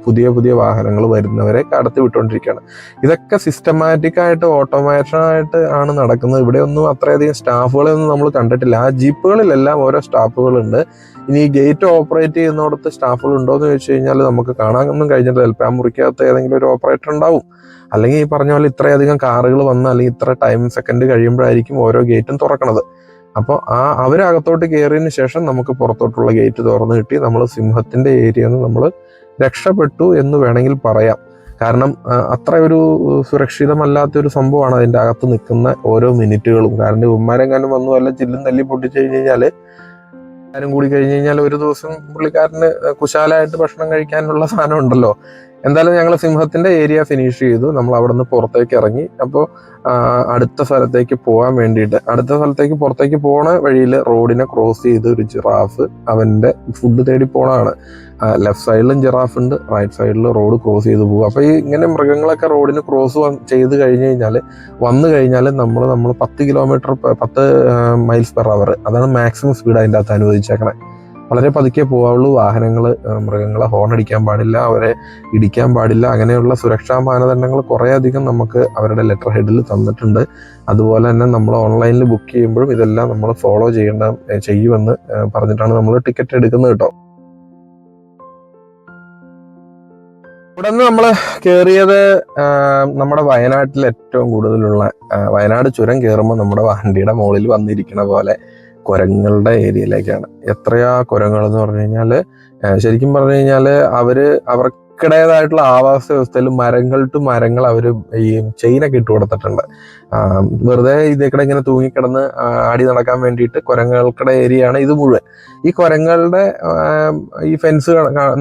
പുതിയ വാഹനങ്ങൾ വരുന്നവരെ കടത്തി വിട്ടുകൊണ്ടിരിക്കുകയാണ്. ഇതൊക്കെ സിസ്റ്റമാറ്റിക് ആയിട്ട് ഓട്ടോമേഷൻ ആയിട്ട് ആണ് നടക്കുന്നത്. ഇവിടെ ഒന്നും അത്രയധികം സ്റ്റാഫുകളെ ഒന്നും നമ്മൾ കണ്ടിട്ടില്ല. ആ ജീപ്പുകളിലെല്ലാം ഓരോ സ്റ്റാഫുകളുണ്ട്. ഇനി ഈ ഗേറ്റ് ഓപ്പറേറ്റ് ചെയ്യുന്നിടത്ത് സ്റ്റാഫുകൾ ഉണ്ടോ എന്ന് ചോദിച്ചു കഴിഞ്ഞാൽ നമുക്ക് കാണാനൊന്നും കഴിഞ്ഞിട്ടില്ല. ചിലപ്പോൾ ആ മുറിക്കകത്ത് ഏതെങ്കിലും ഒരു ഓപ്പറേറ്റർ ഉണ്ടാവും, അല്ലെങ്കിൽ ഈ പറഞ്ഞ പോലെ ഇത്രയധികം കാറുകൾ വന്ന് അല്ലെങ്കിൽ ഇത്ര ടൈം സെക്കൻഡ് കഴിയുമ്പോഴായിരിക്കും ഓരോ ഗേറ്റും തുറക്കണത്. അപ്പോൾ അവരകത്തോട്ട് കയറിയതിന് ശേഷം നമുക്ക് പുറത്തോട്ടുള്ള ഗേറ്റ് തുറന്നു കിട്ടി. നമ്മൾ സിംഹത്തിന്റെ ഏരിയയിൽ നിന്ന് നമ്മൾ രക്ഷപ്പെട്ടു എന്ന് വേണമെങ്കിൽ പറയാം. കാരണം അത്ര ഒരു സുരക്ഷിതമല്ലാത്തൊരു സംഭവമാണ് അതിൻ്റെ അകത്ത് നിൽക്കുന്ന ഓരോ മിനിറ്റുകളും. കാരണം ഉമ്മാരെങ്ങാനും വന്നു വല്ല ചില്ലും തല്ലി പൊട്ടിച്ചു കഴിഞ്ഞ് കഴിഞ്ഞാൽ ആരും കൂടി കഴിഞ്ഞ് കഴിഞ്ഞാൽ ഒരു ദിവസം പുള്ളിക്കാരന് കുശാലായിട്ട് ഭക്ഷണം കഴിക്കാനുള്ള സാധനം ഉണ്ടല്ലോ. എന്തായാലും ഞങ്ങൾ സിംഹത്തിന്റെ ഏരിയ ഫിനിഷ് ചെയ്തു. നമ്മൾ അവിടെ നിന്ന് പുറത്തേക്ക് ഇറങ്ങി. അപ്പോൾ അടുത്ത സ്ഥലത്തേക്ക് പോകാൻ വേണ്ടിയിട്ട് പുറത്തേക്ക് പോണ വഴിയിൽ റോഡിനെ ക്രോസ് ചെയ്ത് ഒരു ജിറാഫ് അവന്റെ ഫുഡ് തേടി പോണാണ്. ലെഫ്റ്റ് സൈഡിലും ജിറാഫ് ഉണ്ട്, റൈറ്റ് സൈഡിൽ റോഡ് ക്രോസ് ചെയ്ത് പോകും. അപ്പോൾ ഈ ഇങ്ങനെ മൃഗങ്ങളൊക്കെ റോഡിന് ക്രോസ് ചെയ്ത് വന്നു കഴിഞ്ഞാൽ നമ്മൾ 10 കിലോമീറ്റർ 10 മൈൽസ് പെർ അവർ, അതാണ് മാക്സിമം സ്പീഡ് അതിൻ്റെ അകത്ത് അനുവദിച്ചേക്കണേ. വളരെ പതുക്കെ പോകാവുള്ളൂ. വാഹനങ്ങൾ മൃഗങ്ങളെ ഹോൺ അടിക്കാൻ പാടില്ല, അവരെ ഇടിക്കാൻ പാടില്ല. അങ്ങനെയുള്ള സുരക്ഷാ മാനദണ്ഡങ്ങൾ കുറേ അധികം നമുക്ക് അവരുടെ ലെറ്റർ ഹെഡിൽ തന്നിട്ടുണ്ട്. അതുപോലെ തന്നെ നമ്മൾ ഓൺലൈനിൽ ബുക്ക് ചെയ്യുമ്പോഴും ഇതെല്ലാം നമ്മൾ ഫോളോ ചെയ്യുമെന്ന് പറഞ്ഞിട്ടാണ് നമ്മൾ ടിക്കറ്റ് എടുക്കുന്നത് കേട്ടോ. ഇവിടെ നിന്ന് നമ്മൾ കയറിയത് നമ്മുടെ വയനാട്ടിൽ ഏറ്റവും കൂടുതലുള്ള വയനാട് ചുരം കയറുമ്പോൾ നമ്മുടെ വണ്ടിയുടെ മുകളിൽ വന്നിരിക്കുന്ന പോലെ കുരങ്ങുകളുടെ ഏരിയയിലേക്കാണ്. എത്രയാ കുരങ്ങുകൾ എന്ന് പറഞ്ഞു കഴിഞ്ഞാല്, ശരിക്കും പറഞ്ഞു കഴിഞ്ഞാല് അവർക്കിടേതായിട്ടുള്ള ആവാസ വ്യവസ്ഥയിൽ മരങ്ങൾ ടു മരങ്ങൾ അവർ ഈ ചെയിനൊക്കെ ഇട്ട് കൊടുത്തിട്ടുണ്ട്. വെറുതെ ഇതേക്കടെ ഇങ്ങനെ തൂങ്ങിക്കിടന്ന് ആടി നടക്കാൻ വേണ്ടിയിട്ട് കുരങ്ങുകൾക്കിടെ ഏരിയയാണ് ഇത് മുഴുവൻ. ഈ കുരങ്ങുകളുടെ ഈ ഫെൻസ്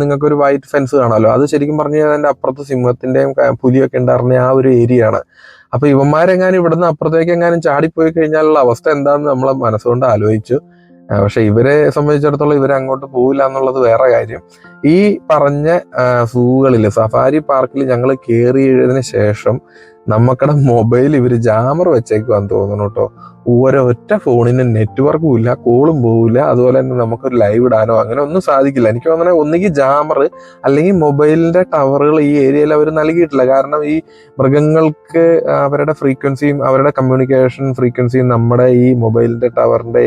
നിങ്ങൾക്കൊരു വൈറ്റ് ഫെൻസ് കാണാമല്ലോ, അത് ശരിക്കും പറഞ്ഞു കഴിഞ്ഞാൽ അതിൻ്റെ അപ്പുറത്ത് സിംഹത്തിന്റെയും പുലിയൊക്കെ ഉണ്ടായിരുന്ന ആ ഒരു ഏരിയ ആണ്. അപ്പൊ ഇവന്മാരെങ്ങാനും ഇവിടുന്ന് അപ്പുറത്തേക്ക് എങ്ങാനും ചാടിപ്പോയി കഴിഞ്ഞാലുള്ള അവസ്ഥ എന്താണെന്ന് നമ്മൾ മനസ്സുകൊണ്ട് ആലോചിച്ചു. പക്ഷെ ഇവരെ സംബന്ധിച്ചിടത്തോളം ഇവരെ അങ്ങോട്ട് പോവില്ല എന്നുള്ളത് വേറെ കാര്യം. ഈ പറഞ്ഞ സൂകളിൽ സഫാരി പാർക്കിൽ ഞങ്ങൾ കയറിയതിന് ശേഷം നമുക്കടെ മൊബൈൽ ഇവർ ജാമർ വെച്ചേക്കുവാന്ന് തോന്നുന്നു കേട്ടോ. ഒരൊറ്റ ഫോണിന് നെറ്റ്വർക്കും ഇല്ല, കോളും പോവില്ല, അതുപോലെ തന്നെ നമുക്കൊരു ലൈവ് ഇടാനോ അങ്ങനെ ഒന്നും സാധിക്കില്ല. എനിക്ക് തോന്നുന്നത് ഒന്നുകിൽ ജാമർ അല്ലെങ്കിൽ മൊബൈലിന്റെ ടവറുകൾ ഈ ഏരിയയിൽ അവർ നൽകിയിട്ടില്ല. കാരണം ഈ മൃഗങ്ങൾക്ക് അവരുടെ ഫ്രീക്വൻസിയും അവരുടെ കമ്മ്യൂണിക്കേഷൻ ഫ്രീക്വൻസിയും നമ്മുടെ ഈ മൊബൈലിന്റെ ടവറിന്റെ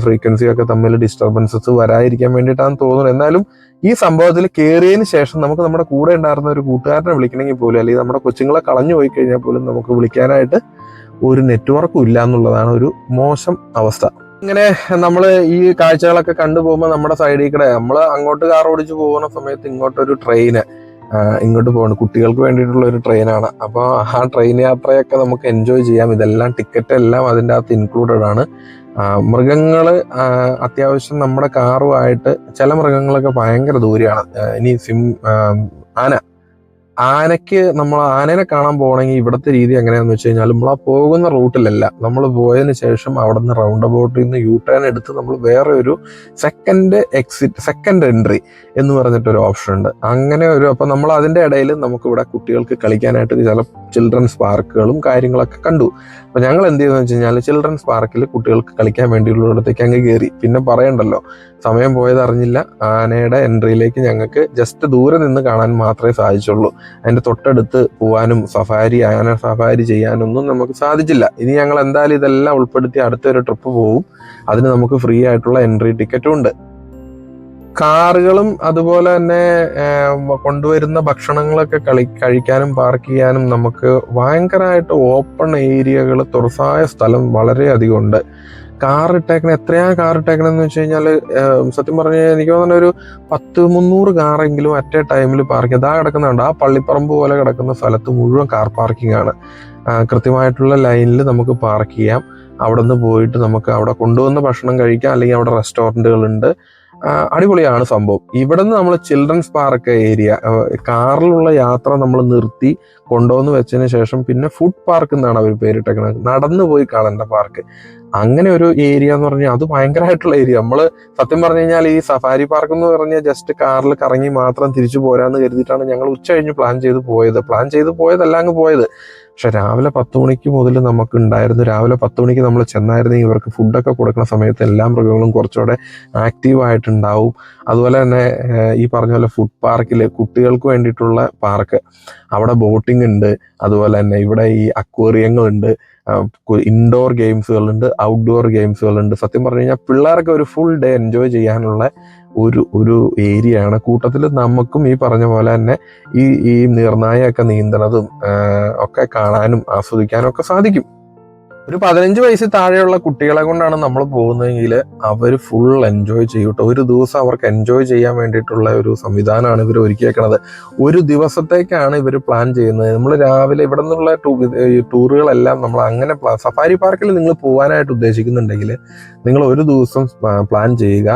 ഫ്രീക്വൻസിയും ഒക്കെ തമ്മിൽ ഡിസ്റ്റർബൻസസ് വരാതിരിക്കാൻ വേണ്ടിയിട്ടാണെന്ന് തോന്നുന്നു. എന്നാലും ഈ സംഭവത്തിൽ കയറിയതിന് ശേഷം നമുക്ക് നമ്മുടെ കൂടെ ഉണ്ടായിരുന്ന ഒരു കൂട്ടുകാരനെ വിളിക്കണമെങ്കിൽ പോലും, അല്ലെങ്കിൽ നമ്മുടെ കൊച്ചുങ്ങളെ കളഞ്ഞു പോയി കഴിഞ്ഞാൽ പോലും നമുക്ക് വിളിക്കാനായിട്ട് ഒരു നെറ്റ്വർക്കും ഇല്ല എന്നുള്ളതാണ് ഒരു മോശം അവസ്ഥ. ഇങ്ങനെ നമ്മൾ ഈ കാഴ്ചകളൊക്കെ കണ്ടുപോകുമ്പോൾ നമ്മുടെ സൈഡിൽ കൂടെ നമ്മൾ അങ്ങോട്ട് കാർ ഓടിച്ച് പോകുന്ന സമയത്ത് ഇങ്ങോട്ടൊരു ട്രെയിന് ഇങ്ങോട്ട് പോകുന്നു, കുട്ടികൾക്ക് വേണ്ടിയിട്ടുള്ള ഒരു ട്രെയിനാണ്. അപ്പോൾ ആ ട്രെയിൻ യാത്രയൊക്കെ നമുക്ക് എൻജോയ് ചെയ്യാം. ഇതെല്ലാം ടിക്കറ്റ് എല്ലാം അതിൻ്റെ അകത്ത് ഇൻക്ലൂഡഡ് ആണ്. മൃഗങ്ങൾ അത്യാവശ്യം നമ്മുടെ കാറുമായിട്ട് ചില മൃഗങ്ങളൊക്കെ ഭയങ്കര ദൂരെയാണ്. ഇനി ആനയ്ക്ക് നമ്മൾ ആനേനെ കാണാൻ പോകണമെങ്കിൽ ഇവിടുത്തെ രീതി എങ്ങനെയാണെന്ന് വെച്ച് കഴിഞ്ഞാൽ നമ്മൾ ആ പോകുന്ന റൂട്ടിലല്ല, നമ്മൾ പോയതിന് ശേഷം അവിടെ നിന്ന് റൗണ്ട് അബൌട്ടിൽ നിന്ന് യു ടേൺ എടുത്ത് നമ്മൾ വേറെ ഒരു സെക്കൻഡ് എൻട്രി എന്ന് പറഞ്ഞിട്ടൊരു ഓപ്ഷൻ ഉണ്ട്. അങ്ങനെ അപ്പം നമ്മൾ അതിൻ്റെ ഇടയിൽ നമുക്കിവിടെ കുട്ടികൾക്ക് കളിക്കാനായിട്ട് ചില ചിൽഡ്രൻസ് പാർക്കുകളും കാര്യങ്ങളൊക്കെ കണ്ടു. അപ്പം ഞങ്ങൾ എന്ത് ചെയ്തെന്ന് വെച്ച് കഴിഞ്ഞാൽ ചിൽഡ്രൻസ് പാർക്കിൽ കുട്ടികൾക്ക് കളിക്കാൻ വേണ്ടിയുള്ളിടത്തേക്ക് അങ്ങ് കയറി. പിന്നെ പറയണ്ടല്ലോ, സമയം പോയത് അറിഞ്ഞില്ല. ആനയുടെ എൻട്രിയിലേക്ക് ഞങ്ങൾക്ക് ജസ്റ്റ് ദൂരെ നിന്ന് കാണാൻ മാത്രമേ സാധിച്ചുള്ളൂ. അതിൻ്റെ തൊട്ടടുത്ത് പോകാനും ആന സഫാരി ചെയ്യാനൊന്നും നമുക്ക് സാധിച്ചില്ല. ഇനി ഞങ്ങൾ എന്തായാലും ഇതെല്ലാം ഉൾപ്പെടുത്തി അടുത്തൊരു ട്രിപ്പ് പോകും. അതിന് നമുക്ക് ഫ്രീ ആയിട്ടുള്ള എൻട്രി ടിക്കറ്റും ഉണ്ട്. കാറുകളും അതുപോലെ തന്നെ കൊണ്ടുവരുന്ന ഭക്ഷണങ്ങളൊക്കെ കഴിക്കാനും പാർക്ക് ചെയ്യാനും നമുക്ക് ഭയങ്കരമായിട്ട് ഓപ്പൺ ഏരിയകൾ, തുറസായ സ്ഥലം വളരെയധികം ഉണ്ട്. എത്രയാ കാർ ഇട്ടേക്കണെന്ന് വെച്ച് കഴിഞ്ഞാൽ സത്യം പറഞ്ഞു കഴിഞ്ഞാൽ എനിക്ക് തോന്നുന്ന ഒരു 100-300 കാറെങ്കിലും അറ്റ് എ ടൈമിൽ പാർക്ക് ചെയ്ത് കിടക്കുന്നുണ്ട്. ആ പള്ളിപ്പറമ്പ് പോലെ കിടക്കുന്ന സ്ഥലത്ത് മുഴുവൻ കാർ പാർക്കിംഗ് ആണ്. കൃത്യമായിട്ടുള്ള ലൈനിൽ നമുക്ക് പാർക്ക് ചെയ്യാം. അവിടെ നിന്ന് പോയിട്ട് നമുക്ക് അവിടെ കൊണ്ടുവന്ന ഭക്ഷണം കഴിക്കാം, അല്ലെങ്കിൽ അവിടെ റെസ്റ്റോറൻറ്റുകളുണ്ട്. അടിപൊളിയാണ് സംഭവം. ഇവിടെ നിന്ന് നമ്മൾ ചിൽഡ്രൻസ് പാർക്ക് ഏരിയ, കാറിലുള്ള യാത്ര നമ്മൾ നിർത്തി കൊണ്ടുവന്ന് വെച്ചതിന് ശേഷം പിന്നെ ഫുഡ് പാർക്ക് എന്നാണ് അവർ പേരിട്ടേക്കുന്നത്. നടന്നു പോയി കാണേണ്ട പാർക്ക്. അങ്ങനെ ഒരു ഏരിയ എന്ന് പറഞ്ഞാൽ അത് ഭയങ്കരമായിട്ടുള്ള ഏരിയ. നമ്മൾ സത്യം പറഞ്ഞു കഴിഞ്ഞാൽ ഈ സഫാരി പാർക്ക് എന്ന് പറഞ്ഞാൽ ജസ്റ്റ് കാറിൽ കറങ്ങി മാത്രം തിരിച്ചു പോരാന്ന് കരുതിയിട്ടാണ് ഞങ്ങൾ ഉച്ച കഴിഞ്ഞ് പ്ലാൻ ചെയ്ത് പോയതല്ല അങ്ങ് പോയത്. പക്ഷെ രാവിലെ 10 മണിക്ക് മുതൽ നമുക്ക് ഉണ്ടായിരുന്നു. രാവിലെ 10 മണിക്ക് നമ്മൾ ചെന്നായിരുന്നെങ്കിൽ ഇവർക്ക് ഫുഡൊക്കെ കൊടുക്കുന്ന സമയത്ത് എല്ലാ മൃഗങ്ങളും കുറച്ചുകൂടെ ആക്റ്റീവായിട്ടുണ്ടാവും. അതുപോലെ തന്നെ ഈ പറഞ്ഞ പോലെ ഫുഡ് പാർക്കിൽ കുട്ടികൾക്ക് വേണ്ടിയിട്ടുള്ള പാർക്ക്, അവിടെ ബോട്ടിംഗ് ഉണ്ട്. അതുപോലെ തന്നെ ഇവിടെ ഈ അക്വേറിയങ്ങളുണ്ട്, ഇൻഡോർ ഗെയിംസുകളുണ്ട്, ഔട്ട്ഡോർ ഗെയിംസുകളുണ്ട്. സത്യം പറഞ്ഞു കഴിഞ്ഞാൽ പിള്ളേർക്ക് ഒരു ഫുൾ ഡേ എൻജോയ് ചെയ്യാനുള്ള ഒരു ഏരിയയാണ്. കൂട്ടത്തിൽ നമുക്കും ഈ പറഞ്ഞ പോലെ തന്നെ ഈ നീർനായൊക്കെ നീന്തണതും ഒക്കെ കാണാനും ആസ്വദിക്കാനും ഒക്കെ സാധിക്കും. ഒരു 15 വയസ്സിൽ താഴെയുള്ള കുട്ടികളെ കൊണ്ടാണ് നമ്മൾ പോകുന്നതെങ്കിൽ അവർ ഫുൾ എൻജോയ് ചെയ്യും കേട്ടോ. ഒരു ദിവസം അവർക്ക് എൻജോയ് ചെയ്യാൻ വേണ്ടിയിട്ടുള്ള ഒരു സംവിധാനമാണ് ഇവർ ഒരുക്കിയേക്കണത്. ഒരു ദിവസത്തേക്കാണ് ഇവർ പ്ലാൻ ചെയ്യുന്നത്. നമ്മൾ രാവിലെ ഇവിടെ നിന്നുള്ള ടൂറുകളെല്ലാം നമ്മൾ അങ്ങനെ സഫാരി പാർക്കിൽ നിങ്ങൾ പോകാനായിട്ട് ഉദ്ദേശിക്കുന്നുണ്ടെങ്കിൽ നിങ്ങൾ ഒരു ദിവസം പ്ലാൻ ചെയ്യുക,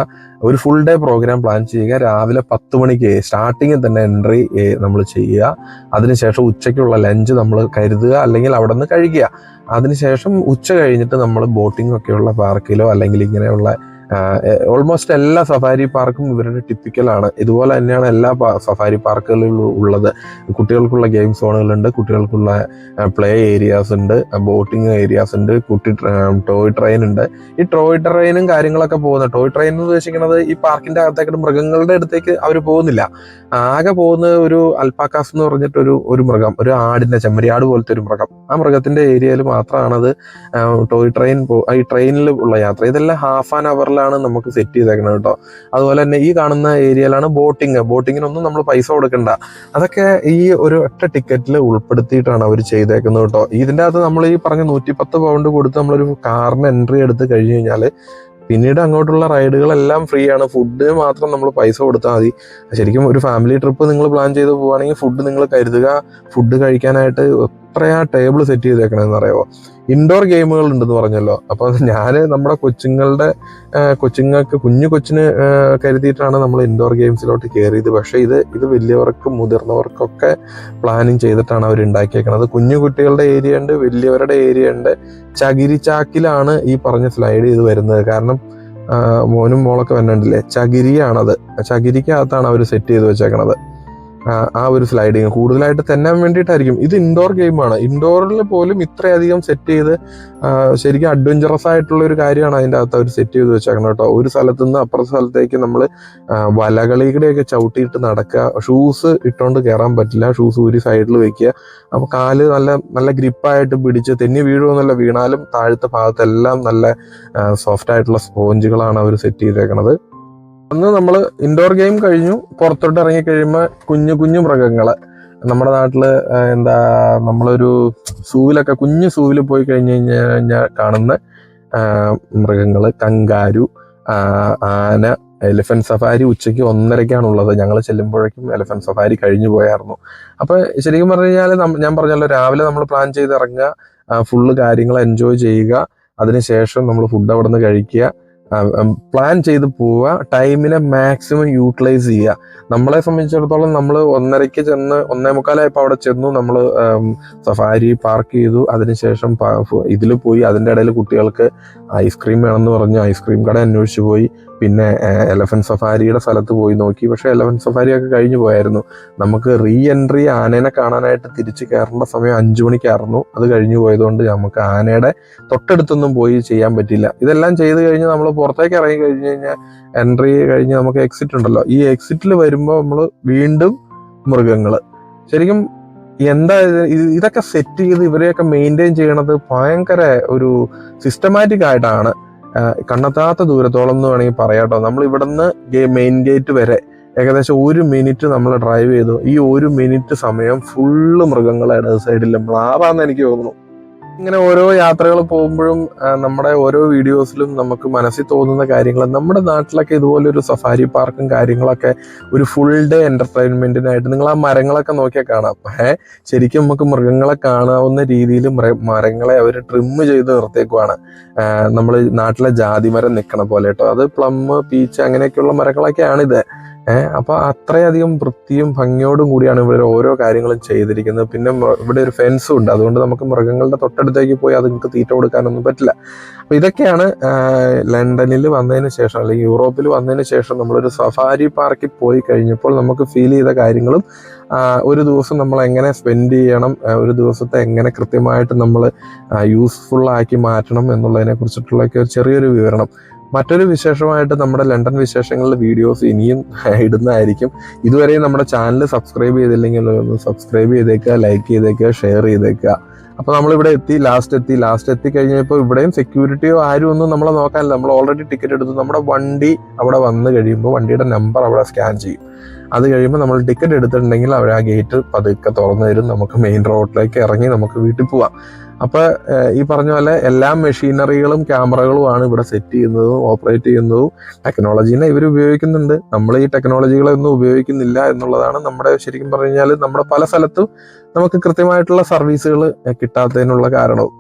ഒരു ഫുൾ ഡേ പ്രോഗ്രാം പ്ലാൻ ചെയ്യുക. രാവിലെ 10 മണിക്ക് സ്റ്റാർട്ടിങ്ങിൽ തന്നെ എൻട്രി നമ്മൾ ചെയ്യുക. അതിനുശേഷം ഉച്ചയ്ക്കുള്ള ലഞ്ച് നമ്മൾ കരുതുക, അല്ലെങ്കിൽ അവിടെ നിന്ന് കഴിക്കുക. അതിനുശേഷം ഉച്ച കഴിഞ്ഞിട്ട് നമ്മൾ ബോട്ടിംഗ് ഒക്കെയുള്ള പാർക്കിലോ അല്ലെങ്കിൽ ഇങ്ങനെയുള്ള ഓൾമോസ്റ്റ് എല്ലാ സഫാരി പാർക്കും ഇവരുടെ ടിപ്പിക്കലാണ്. ഇതുപോലെ തന്നെയാണ് എല്ലാ സഫാരി പാർക്കുകളിലും ഉള്ളത്. കുട്ടികൾക്കുള്ള ഗെയിം സോണുകളുണ്ട്, കുട്ടികൾക്കുള്ള പ്ലേ ഏരിയാസ് ഉണ്ട്, ബോട്ടിംഗ് ഏരിയാസ് ഉണ്ട്, ടോയ് ട്രെയിൻ ഉണ്ട്. ഈ ടോയ് ട്രെയിനും കാര്യങ്ങളൊക്കെ പോകുന്നത്, ടോയ് ട്രെയിൻ എന്ന് ഉദ്ദേശിക്കുന്നത് ഈ പാർക്കിന്റെ അകത്തേക്ക് മൃഗങ്ങളുടെ അടുത്തേക്ക് അവർ പോകുന്നില്ല. ആകെ പോകുന്നത് ഒരു അൽപ്പാക്കാസ് എന്ന് പറഞ്ഞിട്ട് ഒരു മൃഗം, ഒരു ആടിന്റെ ചെമ്മരിയാട് പോലത്തെ ഒരു മൃഗം. ആ മൃഗത്തിന്റെ ഏരിയയിൽ മാത്രമാണത് ടോയ് ട്രെയിൻ ഈ ട്രെയിനിൽ ഉള്ള യാത്ര. ഇതെല്ലാം ഹാഫ് ആൻ അവറിലാണ് നമുക്ക് സെറ്റ് ചെയ്തേക്കുന്നത് കേട്ടോ. അതുപോലെ തന്നെ ഈ കാണുന്ന ഏരിയയിലാണ് ബോട്ടിങ്ങിനൊന്നും നമ്മൾ പൈസ കൊടുക്കണ്ട. അതൊക്കെ ഈ ഒരു ഒറ്റ ടിക്കറ്റിൽ ഉൾപ്പെടുത്തിയിട്ടാണ് അവർ ചെയ്തേക്കുന്നത് കേട്ടോ. ഇതിൻ്റെ അകത്ത് നമ്മൾ ഈ പറഞ്ഞ 110 പൗണ്ട് കൊടുത്ത് നമ്മളൊരു കാറിന് എൻട്രി എടുത്ത് കഴിഞ്ഞ് കഴിഞ്ഞാൽ പിന്നീട് അങ്ങോട്ടുള്ള റൈഡുകളെല്ലാം ഫ്രീ ആണ്. ഫുഡ് മാത്രം നമ്മൾ പൈസ കൊടുത്താൽ മതി. ശരിക്കും ഒരു ഫാമിലി ട്രിപ്പ് നിങ്ങൾ പ്ലാൻ ചെയ്ത് പോവുകയാണെങ്കിൽ ഫുഡ് നിങ്ങൾ കരുതുക. ഫുഡ് കഴിക്കാനായിട്ട് എത്രയാ ടേബിൾ സെറ്റ് ചെയ്തേക്കണമെന്ന് അറിയാമോ? ഇൻഡോർ ഗെയിമുകൾ ഉണ്ടെന്ന് പറഞ്ഞല്ലോ. അപ്പൊ ഞാൻ നമ്മുടെ കുഞ്ഞു കൊച്ചിന് കരുതിയിട്ടാണ് നമ്മൾ ഇൻഡോർ ഗെയിംസിലോട്ട് കയറിയത്. പക്ഷെ ഇത് വലിയവർക്കും മുതിർന്നവർക്കൊക്കെ പ്ലാനിങ് ചെയ്തിട്ടാണ് അവർ ഉണ്ടാക്കിയേക്കണത്. കുഞ്ഞു കുട്ടികളുടെ ഏരിയ ഉണ്ട്, വലിയവരുടെ ഏരിയ ഉണ്ട്. ചകിരിച്ചാക്കിലാണ് ഈ പറഞ്ഞ സ്ലൈഡ് ചെയ്ത് വരുന്നത്. കാരണം മോനും മോളൊക്കെ വന്നിട്ടില്ലേ, ചകിരിയാണത്. ചകിരിക്കകത്താണ് അവർ സെറ്റ് ചെയ്ത് വെച്ചേക്കണത്. ആ ഒരു സ്ലൈഡിങ് കൂടുതലായിട്ട് തെന്നാൻ വേണ്ടിയിട്ടായിരിക്കും. ഇത് ഇൻഡോർ ഗെയിമാണ്. ഇൻഡോറിൽ പോലും ഇത്രയധികം സെറ്റ് ചെയ്ത് ശരിക്കും അഡ്വഞ്ചറസ് ആയിട്ടുള്ള ഒരു കാര്യമാണ് അതിൻ്റെ അകത്ത് അവർ സെറ്റ് ചെയ്ത് വെച്ചേക്കണം കേട്ടോ. ഒരു സ്ഥലത്ത് നിന്ന് അപ്പുറത്തെ സ്ഥലത്തേക്ക് നമ്മൾ വലകളിലൂടെയൊക്കെ ചവിട്ടിയിട്ട് നടക്കുക. ഷൂസ് ഇട്ടുകൊണ്ട് കയറാൻ പറ്റില്ല. ഷൂസ് ഒരു സൈഡിൽ വെക്കുക. അപ്പോൾ കാല് നല്ല ഗ്രിപ്പായിട്ട് പിടിച്ച് തെന്നി വീഴുമെന്നല്ല, വീണാലും താഴത്തെ ഭാഗത്തെല്ലാം നല്ല സോഫ്റ്റ് ആയിട്ടുള്ള സ്പോഞ്ചുകളാണ് അവർ സെറ്റ് ചെയ്തേക്കണത്. അന്ന് നമ്മൾ ഇൻഡോർ ഗെയിം കഴിഞ്ഞു. പുറത്തോട്ട് ഇറങ്ങി കഴിയുമ്പോൾ കുഞ്ഞു മൃഗങ്ങള് നമ്മുടെ നാട്ടില് നമ്മളൊരു കുഞ്ഞു സൂവിൽ പോയി കഴിഞ്ഞ് കഴിഞ്ഞാൽ കാണുന്ന മൃഗങ്ങള്, കങ്കാരു, ആന, എലിഫന്റ് സഫാരി ഉച്ചയ്ക്ക് 1:30 ഞങ്ങൾ ചെല്ലുമ്പോഴേക്കും എലിഫന്റ് സഫാരി കഴിഞ്ഞു പോയായിരുന്നു. അപ്പൊ ശരിക്കും പറഞ്ഞു കഴിഞ്ഞാൽ ഞാൻ പറഞ്ഞല്ലോ, രാവിലെ നമ്മൾ പ്ലാൻ ചെയ്ത് ഇറങ്ങുക, ഫുള്ള് കാര്യങ്ങൾ എൻജോയ് ചെയ്യുക. അതിനുശേഷം നമ്മൾ ഫുഡ് അവിടെ നിന്ന് കഴിക്കുക, പ്ലാൻ ചെയ്ത് പോവുക, ടൈമിനെ മാക്സിമം യൂട്ടിലൈസ് ചെയ്യുക. നമ്മളെ സംബന്ധിച്ചിടത്തോളം നമ്മൾ 1:30 ചെന്ന് 1:45 അവിടെ ചെന്നു. നമ്മൾ സഫാരി പാർക്ക് ചെയ്തു. അതിനുശേഷം ഇതിൽ പോയി. അതിൻ്റെ ഇടയിൽ കുട്ടികൾക്ക് ഐസ്ക്രീം വേണമെന്ന് പറഞ്ഞു ഐസ്ക്രീം കട അന്വേഷിച്ച് പോയി. പിന്നെ എലഫന്റ് സഫാരിയുടെ സ്ഥലത്ത് പോയി നോക്കി. പക്ഷെ എലഫന്റ് സഫാരിയൊക്കെ കഴിഞ്ഞു പോയായിരുന്നു. നമുക്ക് റീ എൻട്രി ആനേനെ കാണാനായിട്ട് തിരിച്ച് കയറേണ്ട സമയം 5 മണിക്കായിരുന്നു. അത് കഴിഞ്ഞു പോയതുകൊണ്ട് നമുക്ക് ആനയുടെ തൊട്ടടുത്തൊന്നും പോയി ചെയ്യാൻ പറ്റില്ല. ഇതെല്ലാം ചെയ്ത് കഴിഞ്ഞ് നമ്മൾ പുറത്തേക്ക് ഇറങ്ങി കഴിഞ്ഞ് കഴിഞ്ഞാൽ എൻട്രി കഴിഞ്ഞ് നമുക്ക് എക്സിറ്റ് ഉണ്ടല്ലോ. ഈ എക്സിറ്റിൽ വരുമ്പോൾ നമ്മൾ വീണ്ടും മൃഗങ്ങൾ. ശരിക്കും എന്താ ഇതൊക്കെ സെറ്റ് ചെയ്ത് ഇവരെയൊക്കെ മെയിൻറ്റെയിൻ ചെയ്യണത് ഭയങ്കര ഒരു സിസ്റ്റമാറ്റിക് ആയിട്ടാണ്. കണ്ണെത്താത്ത ദൂരത്തോളം എന്ന് വേണമെങ്കിൽ പറയാട്ടോ. നമ്മൾ ഇവിടുന്ന് മെയിൻ ഗേറ്റ് വരെ ഏകദേശം 1 മിനിറ്റ് നമ്മൾ ഡ്രൈവ് ചെയ്തു. ഈ 1 മിനിറ്റ് സമയം ഫുള്ള് മൃഗങ്ങളെ ഇടത് സൈഡിൽ നമ്മളാവാന്ന് എനിക്ക് തോന്നുന്നു. ഇങ്ങനെ ഓരോ യാത്രകൾ പോകുമ്പോഴും നമ്മുടെ ഓരോ വീഡിയോസിലും നമുക്ക് മനസ്സിൽ തോന്നുന്ന കാര്യങ്ങൾ, നമ്മുടെ നാട്ടിലൊക്കെ ഇതുപോലൊരു സഫാരി പാർക്കും കാര്യങ്ങളൊക്കെ ഒരു ഫുൾ ഡേ എന്റർടൈൻമെന്റിനായിട്ട് നിങ്ങൾ ആ മരങ്ങളൊക്കെ നോക്കിയാൽ കാണാം. ശരിക്കും നമുക്ക് മൃഗങ്ങളെ കാണാവുന്ന രീതിയിൽ മരങ്ങളെ അവർ ട്രിം ചെയ്ത് നിർത്തിയേക്കുവാണ്. നമ്മൾ നാട്ടിലെ ജാതി മരം നിൽക്കണ പോലെ കേട്ടോ. അത് പ്ലം, പീച്ച് അങ്ങനെയൊക്കെയുള്ള മരങ്ങളൊക്കെയാണിത്. അപ്പൊ അത്രയധികം വൃത്തിയും ഭംഗിയോടും കൂടിയാണ് ഇവിടെ ഓരോ കാര്യങ്ങളും ചെയ്തിരിക്കുന്നത്. പിന്നെ ഇവിടെ ഒരു ഫെൻസും ഉണ്ട്. അതുകൊണ്ട് നമുക്ക് മൃഗങ്ങളുടെ തൊട്ടടുത്തേക്ക് പോയി അതുങ്ങൾക്ക് തീറ്റ കൊടുക്കാനൊന്നും പറ്റില്ല. അപ്പൊ ഇതൊക്കെയാണ് ലണ്ടനിൽ വന്നതിന് ശേഷം അല്ലെങ്കിൽ യൂറോപ്പിൽ വന്നതിന് ശേഷം നമ്മളൊരു സഫാരി പാർക്കിൽ പോയി കഴിഞ്ഞപ്പോൾ നമുക്ക് ഫീൽ ചെയ്ത കാര്യങ്ങളും ഒരു ദിവസം നമ്മൾ എങ്ങനെ സ്പെൻഡ് ചെയ്യണം, ഒരു ദിവസത്തെ എങ്ങനെ കൃത്യമായിട്ട് നമ്മൾ യൂസ്ഫുൾ ആക്കി മാറ്റണം എന്നുള്ളതിനെ കുറിച്ചിട്ടുള്ള ചെറിയൊരു വിവരണം. മറ്റൊരു വിശേഷമായിട്ട് നമ്മുടെ ലണ്ടൻ വിശേഷങ്ങളുടെ വീഡിയോസ് ഇനിയും ഇടുന്നതായിരിക്കും. ഇതുവരെ നമ്മുടെ ചാനൽ സബ്സ്ക്രൈബ് ചെയ്തില്ലെങ്കിൽ ഒന്ന് സബ്സ്ക്രൈബ് ചെയ്തേക്കുക, ലൈക്ക് ചെയ്തേക്കുക, ഷെയർ ചെയ്തേക്കുക. അപ്പോൾ നമ്മളിവിടെ ലാസ്റ്റ് എത്തി കഴിഞ്ഞപ്പോൾ ഇവിടെയും സെക്യൂരിറ്റിയോ ആരും ഒന്നും നമ്മളെ നോക്കാനില്ല. നമ്മൾ ഓൾറെഡി ടിക്കറ്റ് എടുത്തു. നമ്മുടെ വണ്ടി അവിടെ വന്നു കഴിയുമ്പോൾ വണ്ടിയുടെ നമ്പർ അവിടെ സ്കാൻ ചെയ്യും. അത് കഴിയുമ്പോൾ നമ്മൾ ടിക്കറ്റ് എടുത്തിട്ടുണ്ടെങ്കിൽ അവർ ആ ഗേറ്റ് പതുക്കെ തുറന്നു തരും. നമുക്ക് മെയിൻ റോഡിലേക്ക് ഇറങ്ങി നമുക്ക് വീട്ടിൽ പോവാം. അപ്പൊ ഈ പറഞ്ഞ പോലെ എല്ലാ മെഷീനറികളും ക്യാമറകളുമാണ് ഇവിടെ സെറ്റ് ചെയ്യുന്നതും ഓപ്പറേറ്റ് ചെയ്യുന്നതും. ടെക്നോളജീനെ ഇവർ ഉപയോഗിക്കുന്നുണ്ട്, നമ്മൾ ഈ ടെക്നോളജികളൊന്നും ഉപയോഗിക്കുന്നില്ല എന്നുള്ളതാണ് നമ്മുടെ ശരിക്കും പറഞ്ഞു കഴിഞ്ഞാൽ നമ്മുടെ പല സ്ഥലത്തും നമുക്ക് കൃത്യമായിട്ടുള്ള സർവീസുകൾ കിട്ടാത്തതിനുള്ള കാരണവും.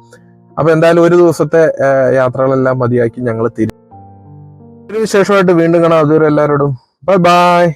അപ്പൊ എന്തായാലും ഒരു ദിവസത്തെ യാത്രകളെല്ലാം മതിയാക്കി ഞങ്ങൾ തിരിച്ചു. ഒരു വിശേഷമായിട്ട് വീണ്ടും കാണാം. അതുവരെ എല്ലാവരോടും ബൈ ബൈ.